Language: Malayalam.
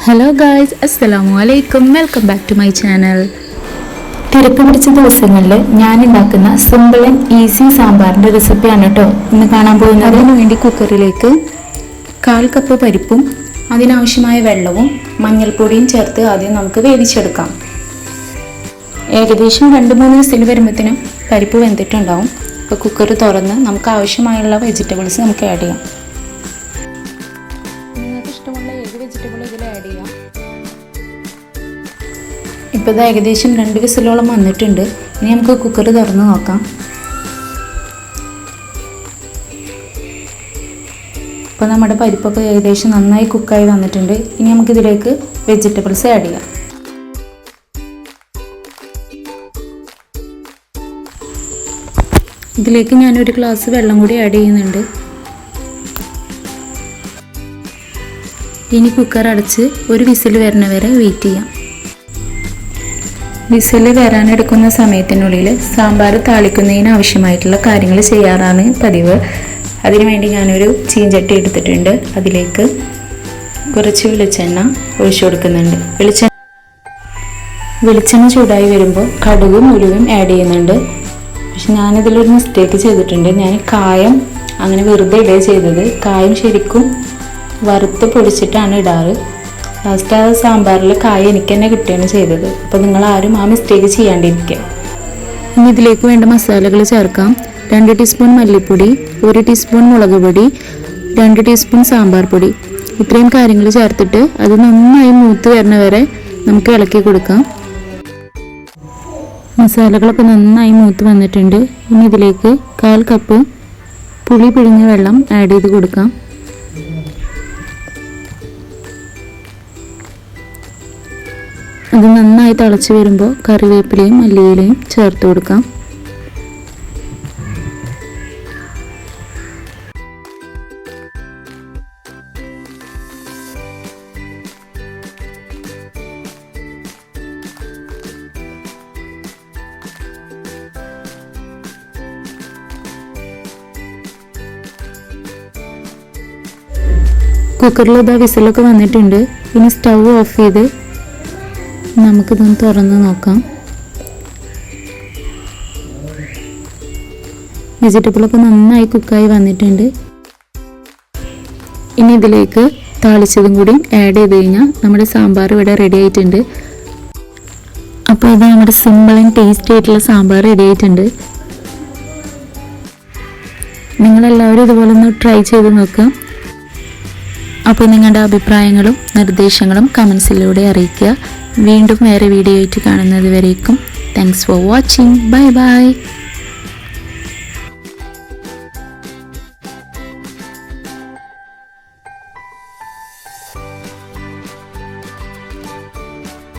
ഹലോ ഗായ്സ്, അസ്സലാമു അലൈക്കും. Welcome back to my channel. തിരക്ക് പിടിച്ച ദിവസങ്ങളിൽ ഞാൻ ഉണ്ടാക്കുന്ന സിമ്പിൾ ആൻഡ് ഈസി സാമ്പാറിൻ്റെ റെസിപ്പിയാണ് കേട്ടോ ഇന്ന് കാണാൻ പോകുന്നത്. അതിനു വേണ്ടി കുക്കറിലേക്ക് 1/4 കപ്പ് പരിപ്പും അതിനാവശ്യമായ വെള്ളവും മഞ്ഞൾപ്പൊടിയും ചേർത്ത് ആദ്യം നമുക്ക് വേവിച്ചെടുക്കാം. ഏകദേശം 2-3 വിസിൽ വരുമ്പോഴത്തേനും പരിപ്പ് വെന്തിട്ടുണ്ടാവും. ഇപ്പോൾ കുക്കർ തുറന്ന് നമുക്ക് ആവശ്യമായുള്ള വെജിറ്റബിൾസ് നമുക്ക് ആഡ് ചെയ്യാം. ഇഷ്ടമുള്ള ഏത് വെജിറ്റബിൾ ഇതിൽ ആഡ് ചെയ്യാം. ഇപ്പോൾ ഇത് ഏകദേശം 2 വിസിലോളം വന്നിട്ടുണ്ട്. ഇനി നമുക്ക് കുക്കർ തുറന്ന് നോക്കാം. ഇപ്പോൾ നമ്മുടെ പരിപ്പൊക്കെ ഏകദേശം നന്നായി കുക്കായി വന്നിട്ടുണ്ട്. ഇനി നമുക്കിതിലേക്ക് വെജിറ്റബിൾസ് ആഡ് ചെയ്യാം. ഇതിലേക്ക് ഞാനൊരു ഗ്ലാസ് വെള്ളം കൂടി ആഡ് ചെയ്യുന്നുണ്ട്. ഇനി കുക്കർ അടച്ച് ഒരു വിസിൽ വരുന്ന വരെ വെയിറ്റ് ചെയ്യാം. വിസിൽ വരാനെടുക്കുന്ന സമയത്തിനുള്ളിൽ സാമ്പാർ താളിക്കുന്നതിന് ആവശ്യമായിട്ടുള്ള കാര്യങ്ങൾ ചെയ്യാറാണ് പതിവ്. അതിനുവേണ്ടി ഞാനൊരു ചീഞ്ചട്ടി എടുത്തിട്ടുണ്ട്. അതിലേക്ക് കുറച്ച് വെളിച്ചെണ്ണ ഒഴിച്ചു കൊടുക്കുന്നുണ്ട്. വെളിച്ചെണ്ണ ചൂടായി വരുമ്പോൾ കടുകും ഉലുവയും ആഡ് ചെയ്യുന്നുണ്ട്. പക്ഷെ ഞാനിതിലൊരു മിസ്റ്റേക്ക് ചെയ്തിട്ടുണ്ട്. ഞാൻ കായം അങ്ങനെ വെറുതെ ഇടുക ചെയ്തത്. കായം ശരിക്കും വറുത്ത് പൊടിച്ചിട്ടാണ് ഇടാറ്. ലാസ്റ്റ് ആ സാമ്പാറിൽ കായ എനിക്ക് തന്നെ കിട്ടുകയാണ് ചെയ്തത്. അപ്പോൾ നിങ്ങൾ ആരും ആ മിസ്റ്റേക്ക് ചെയ്യാണ്ടിരിക്കുക. ഇനി ഇതിലേക്ക് വേണ്ട മസാലകൾ ചേർക്കാം. 2 ടീസ്പൂൺ മല്ലിപ്പൊടി, 1 ടീസ്പൂൺ മുളക് പൊടി, 2 ടീസ്പൂൺ സാമ്പാർ പൊടി. ഇത്രയും കാര്യങ്ങൾ ചേർത്തിട്ട് അത് നന്നായി മൂത്ത് വരുന്ന വരെ നമുക്ക് ഇളക്കി കൊടുക്കാം. മസാലകളൊക്കെ നന്നായി മൂത്ത് വന്നിട്ടുണ്ട്. ഇനി ഇതിലേക്ക് 1/4 കപ്പ് പുളി പിഴിഞ്ഞ വെള്ളം ആഡ് ചെയ്ത് കൊടുക്കാം. അത് നന്നായി തിളച്ച് വരുമ്പോൾ കറിവേപ്പിലയും മല്ലിയിലയും ചേർത്ത് കൊടുക്കാം. കുക്കറിൽ ഇതാ വിസിലൊക്കെ വന്നിട്ടുണ്ട്. ഇനി സ്റ്റൗ ഓഫ് ചെയ്ത് നമുക്കിതൊന്ന് തുറന്ന് നോക്കാം. വെജിറ്റബിളൊക്കെ നന്നായി കുക്കായി വന്നിട്ടുണ്ട്. ഇനി ഇതിലേക്ക് താളിച്ചതും കൂടി ആഡ് ചെയ്ത് കഴിഞ്ഞാൽ നമ്മുടെ സാമ്പാർ ഇവിടെ റെഡി ആയിട്ടുണ്ട്. അപ്പോൾ ഇത് നമ്മുടെ സിമ്പിൾ ആൻഡ് ടേസ്റ്റി ആയിട്ടുള്ള സാമ്പാർ റെഡി ആയിട്ടുണ്ട്. നിങ്ങളെല്ലാവരും ഇതുപോലെ ഒന്ന് ട്രൈ ചെയ്ത് നോക്കുക. അപ്പോൾ നിങ്ങളുടെ അഭിപ്രായങ്ങളും നിർദ്ദേശങ്ങളും കമൻസിലൂടെ അറിയിക്കുക. വീണ്ടും വേറെ വീഡിയോ ആയിട്ട് കാണുന്നത് വരേക്കും thanks for watching. Bye bye.